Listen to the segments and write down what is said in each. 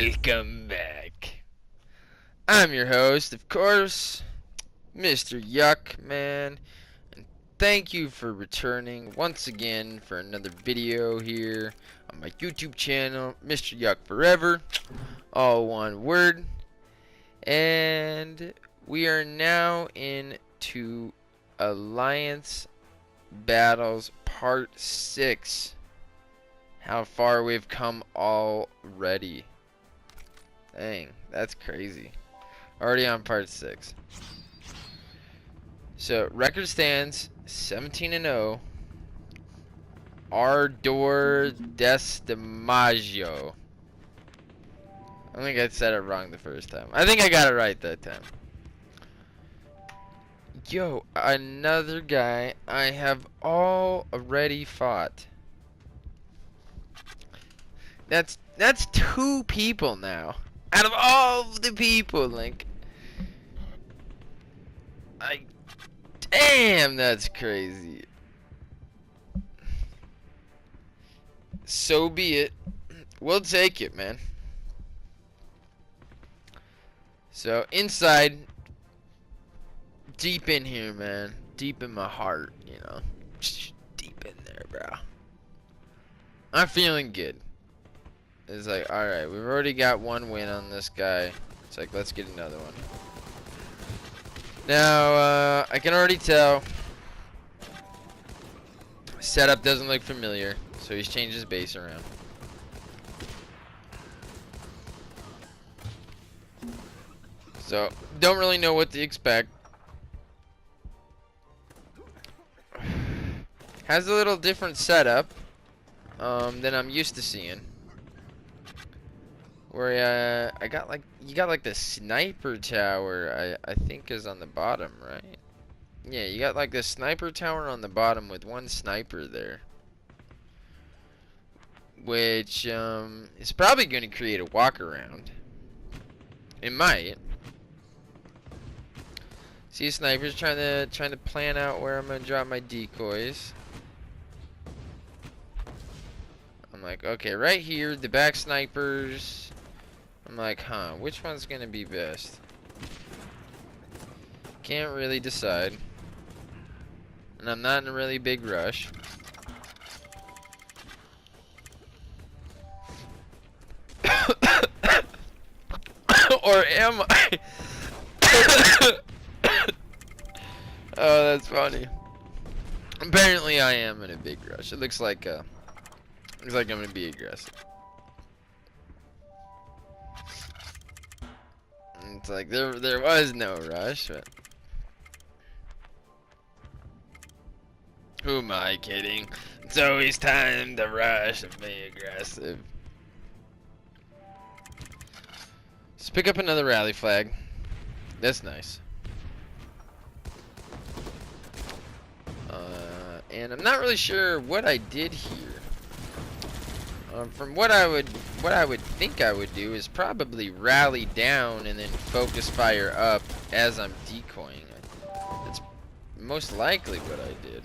Welcome back. I'm your host, of course, Mr. Yuck, man. And thank you for returning once again for another video here on my YouTube channel, MrYuckForever. All one word. And we are now into Alliance Battles Part 6. How far we've come already. Dang, that's crazy. Already on part 6. So, record stands 17-0. Ardor Destamaggio. I think I said it wrong the first time. I think I got it right that time. Yo, another guy I have already fought. That's 2 people now. Out of all the people, like, damn, that's crazy. So be it. We'll take it, man. So inside, deep in here, man, deep in my heart, you know, deep in there, bro. I'm feeling good. It's like, alright, we've already got 1 win on this guy. It's like, let's get another one. Now, I can already tell setup doesn't look familiar, so he's changed his base around. So, don't really know what to expect. Has a little different setup than I'm used to seeing. Where you got like the sniper tower, I think is on the bottom, right? Yeah, you got like the sniper tower on the bottom with 1 sniper there. Which is probably gonna create a walk around. It might. See, snipers trying to plan out where I'm gonna drop my decoys. I'm like, okay, right here, the back snipers. I'm like, huh, which one's gonna be best? Can't really decide. And I'm not in a really big rush. Or am I? Oh, that's funny. Apparently I am in a big rush. It looks like I'm gonna be aggressive. It's like there was no rush, but who am I kidding? It's always time to rush and be aggressive. Let's pick up another rally flag. That's nice. And I'm not really sure what I did here. From what I would think I would do is probably rally down and then focus fire up as I'm decoying. That's most likely what I did.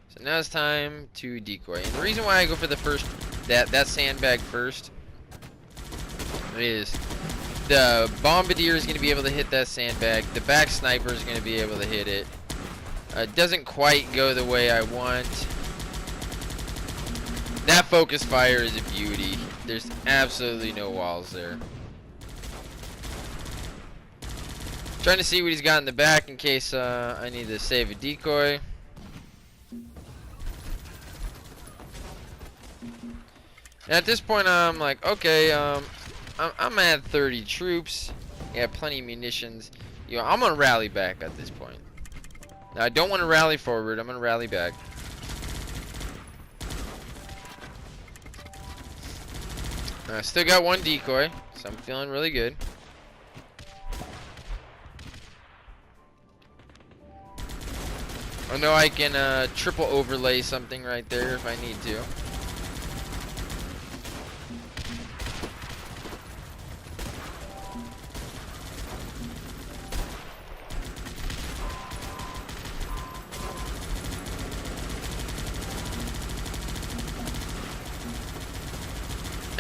So now it's time to decoy. And the reason why I go for the first that sandbag first is the bombardier is going to be able to hit that sandbag. The back sniper is going to be able to hit it. Doesn't quite go the way I want. That focus fire is a beauty. There's absolutely no walls there. Trying to see what he's got in the back in case I need to save a decoy. And at this point I'm like, okay, I'm at 30 troops. Yeah, plenty of munitions. You know, I'm gonna rally back at this point. Now, I don't want to rally forward. I'm going to rally back. I still got 1 decoy, so I'm feeling really good. I know I can triple overlay something right there if I need to.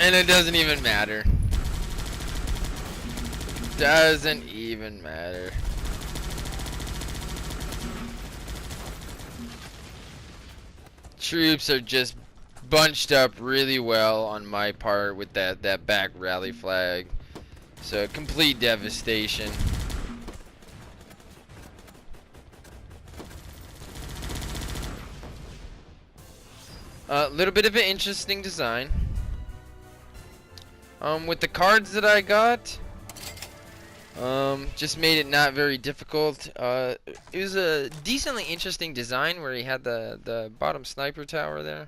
And it doesn't even matter. Doesn't even matter. Troops are just bunched up really well on my part with that back rally flag. So complete devastation. A little bit of an interesting design. With the cards that I got, just made it not very difficult. It was a decently interesting design where he had the bottom sniper tower there.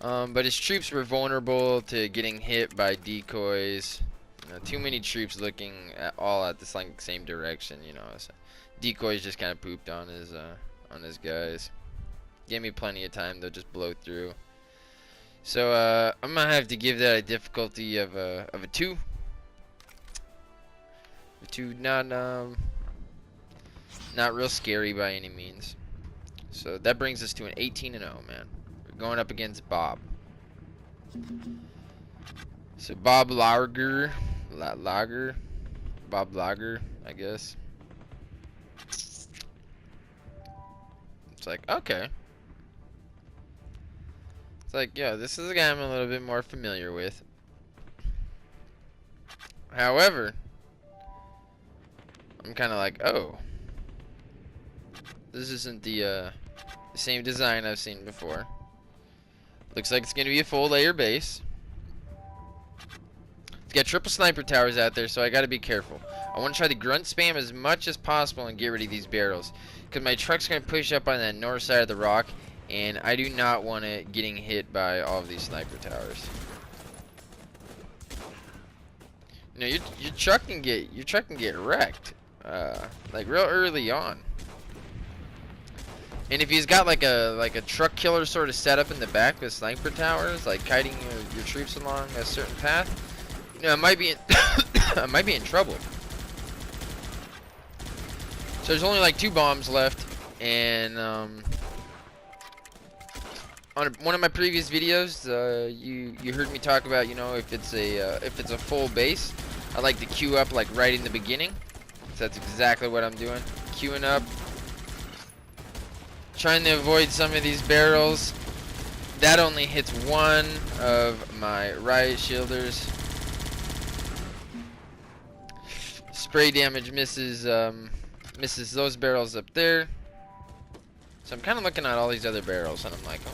But his troops were vulnerable to getting hit by decoys. Too many troops looking all at the same direction. So decoys just kind of pooped on his guys. Gave me plenty of time to just blow through. So I'm gonna have to give that a difficulty of a 2. A 2, not real scary by any means. So that brings us to an 18-0, man. We're going up against Bob. So Bob Lager, I guess. It's like, okay. It's like, yeah, this is a guy I'm a little bit more familiar with. However, I'm kind of like, oh, this isn't the same design I've seen before. Looks like it's going to be a full layer base. It's got triple sniper towers out there, so I got to be careful. I want to try to grunt spam as much as possible and get rid of these barrels, because my truck's going to push up on that north side of the rock. And I do not want it getting hit by all of these sniper towers. Your truck can get wrecked, like real early on. And if he's got like a truck killer sort of setup in the back with sniper towers, like kiting your troops along a certain path, I might be in I might be in trouble. So there's only like 2 bombs left, and on one of my previous videos, you heard me talk about, if it's a full base, I like to queue up like right in the beginning. So that's exactly what I'm doing. Queuing up, trying to avoid some of these barrels. That only hits one of my riot shielders. Spray damage misses those barrels up there. So I'm kind of looking at all these other barrels, and I'm like, oh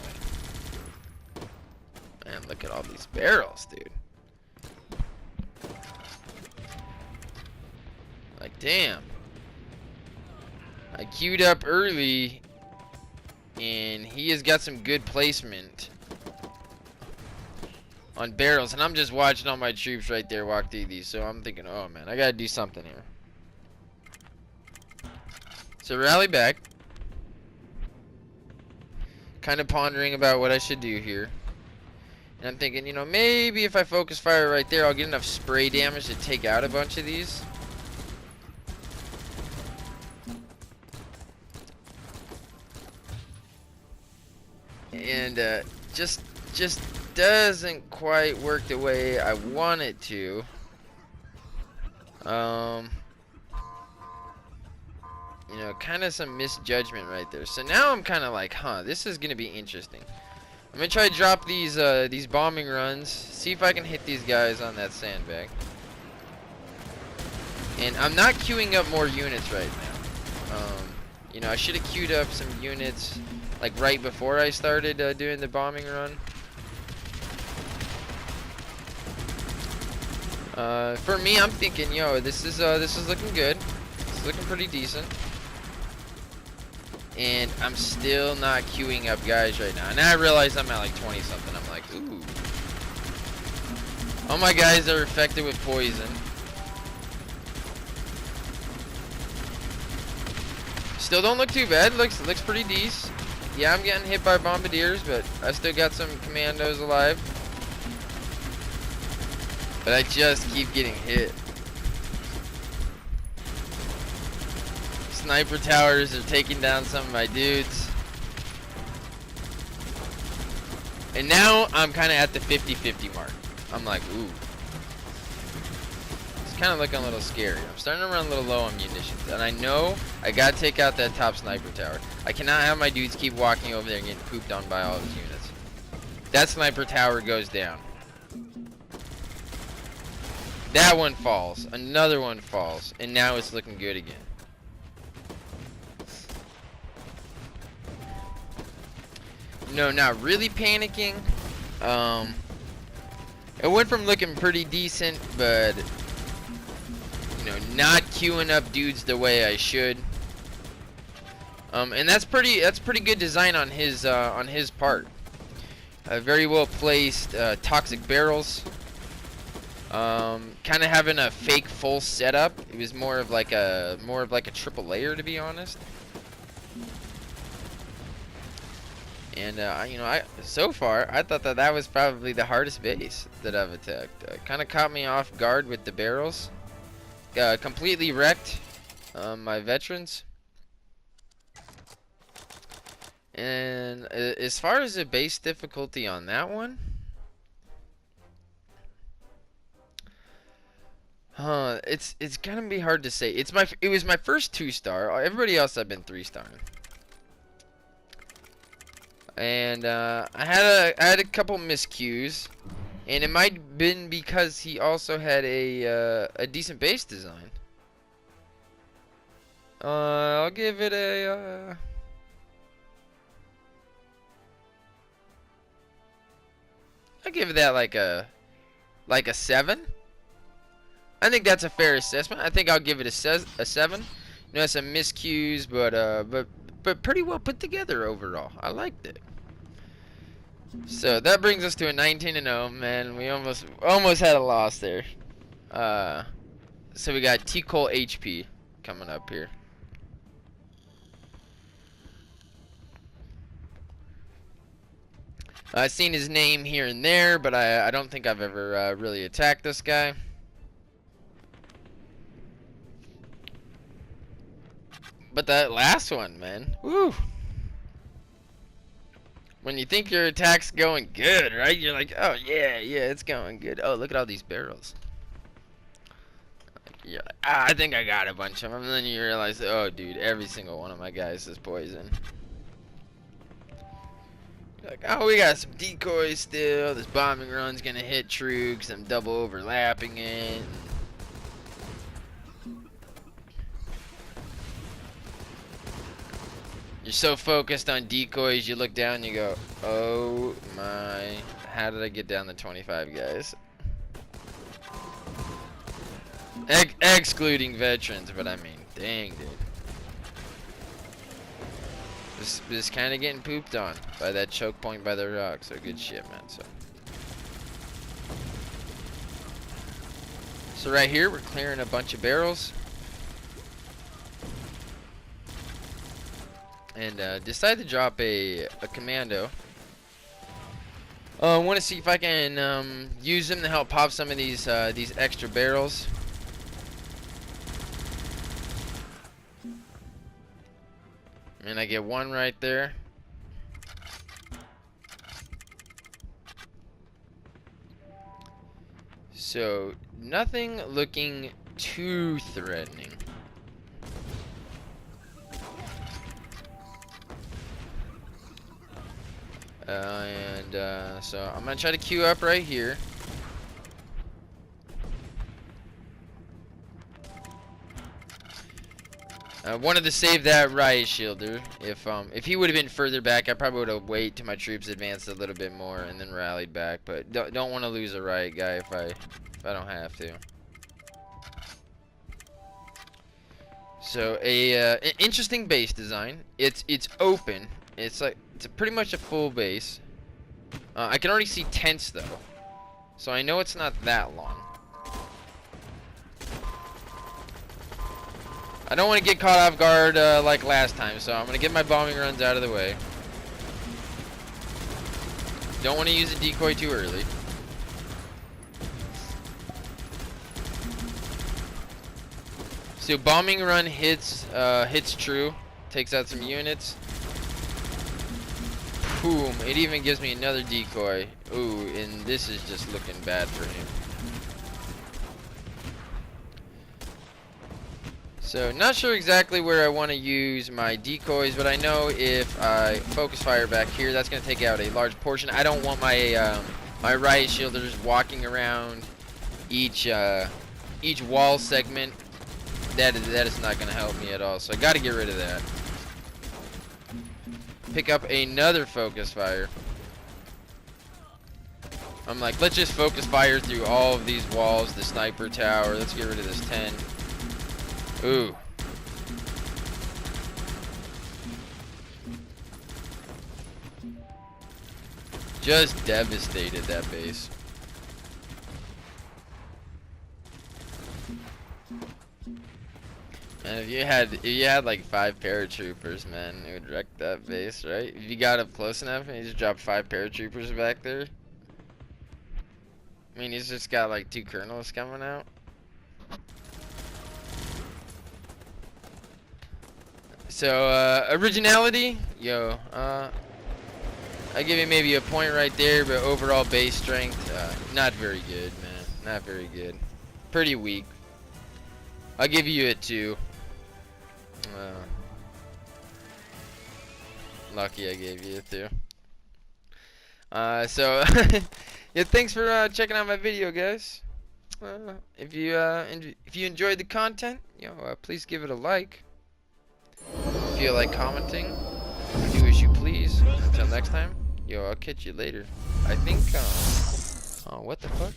man, look at all these barrels, dude. Like, damn. I queued up early, and he has got some good placement on barrels, and I'm just watching all my troops right there walk through these. So I'm thinking, oh man, I gotta do something here. So rally back. Kind of pondering about what I should do here. And I'm thinking, maybe if I focus fire right there, I'll get enough spray damage to take out a bunch of these. And just doesn't quite work the way I want it to. Kind of some misjudgment right there. So now I'm kind of like, this is gonna be interesting. I'm gonna try to drop these bombing runs, see if I can hit these guys on that sandbag. And I'm not queuing up more units right now. I should have queued up some units like right before I started doing the bombing run. For me, I'm thinking, this is looking good. It's looking pretty decent. And I'm still not queuing up guys right now. And I realize I'm at like 20 something. I'm like, ooh. All my guys are affected with poison. Still don't look too bad. Looks pretty decent. Yeah, I'm getting hit by bombardiers, but I still got some commandos alive. But I just keep getting hit. Sniper towers are taking down some of my dudes. And now I'm kind of at the 50-50 mark. I'm like, ooh. It's kind of looking a little scary. I'm starting to run a little low on munitions. And I know I got to take out that top sniper tower. I cannot have my dudes keep walking over there and getting pooped on by all those units. That sniper tower goes down. That one falls. Another one falls. And now it's looking good again. No, not really panicking. It went from looking pretty decent, but you know, not queuing up dudes the way I should. And that's pretty good design on his part. Very well placed toxic barrels. Kind of having a fake full setup. It was more of like a triple layer, to be honest. And you know, so far I thought that was probably the hardest base that I've attacked. Kind of caught me off guard with the barrels. Completely wrecked my veterans. And as far as the base difficulty on that one, it's gonna be hard to say. It was my first 2-star. Everybody else I've been 3-starring. And I had a couple miscues, and it might have been because he also had a decent base design. I'll give it a I'll give that like a 7. I think that's a fair assessment. I think I'll give it a 7. You know, some miscues, but pretty well put together overall. I liked it. So that brings us to a 19-0, man. We almost had a loss there. So we got T. Cole HP coming up here. I've seen his name here and there, but I don't think I've ever really attacked this guy. But that last one, man. Woo! When you think your attack's going good, right? You're like, oh yeah, it's going good. Oh, look at all these barrels. You're like, I think I got a bunch of them. And then you realize, oh dude, every single one of my guys is poison. You're like, oh, we got some decoys still. This bombing run's gonna hit true because I'm double overlapping it. You're so focused on decoys, you look down and you go, oh my, how did I get down to 25 guys? Excluding veterans, but I mean, dang, dude. Just kind of getting pooped on by that choke point by the rock, so good shit, man. So right here, we're clearing a bunch of barrels. And decide to drop a commando. I want to see if I can use them to help pop some of these extra barrels. And I get one right there. So nothing looking too threatening. So I'm gonna try to queue up right here. Wanted to save that riot shielder. If he would have been further back, I probably would have waited till my troops advanced a little bit more and then rallied back. But don't want to lose a riot guy if I don't have to. So an interesting base design. It's open. It's pretty much a full base. I can already see tents though, so I know it's not that long. I don't want to get caught off guard like last time, so I'm gonna get my bombing runs out of the way. Don't want to use a decoy too early. So bombing run hits true, takes out some units. Boom. It even gives me another decoy. Ooh, and this is just looking bad for him. So, not sure exactly where I want to use my decoys, but I know if I focus fire back here, that's going to take out a large portion. I don't want my my riot shielders walking around each wall segment. That is not going to help me at all. So I got to get rid of that. Pick up another focus fire. I'm like, let's just focus fire through all of these walls. The sniper tower. Let's get rid of this 10. Ooh. Just devastated that base. And if you had like 5 paratroopers, man, it would wreck that base, right? If you got up close enough and you just dropped 5 paratroopers back there. I mean, he's just got like 2 colonels coming out. So, originality, yo, I give you maybe a point right there, but overall base strength, not very good, man. Not very good. Pretty weak. I'll give you a 2. Lucky I gave you a 2. So, yeah, thanks for checking out my video, guys. If you enjoyed the content, please give it a like. If you like commenting, do as you please. Until next time, I'll catch you later. I think, oh, what the fuck?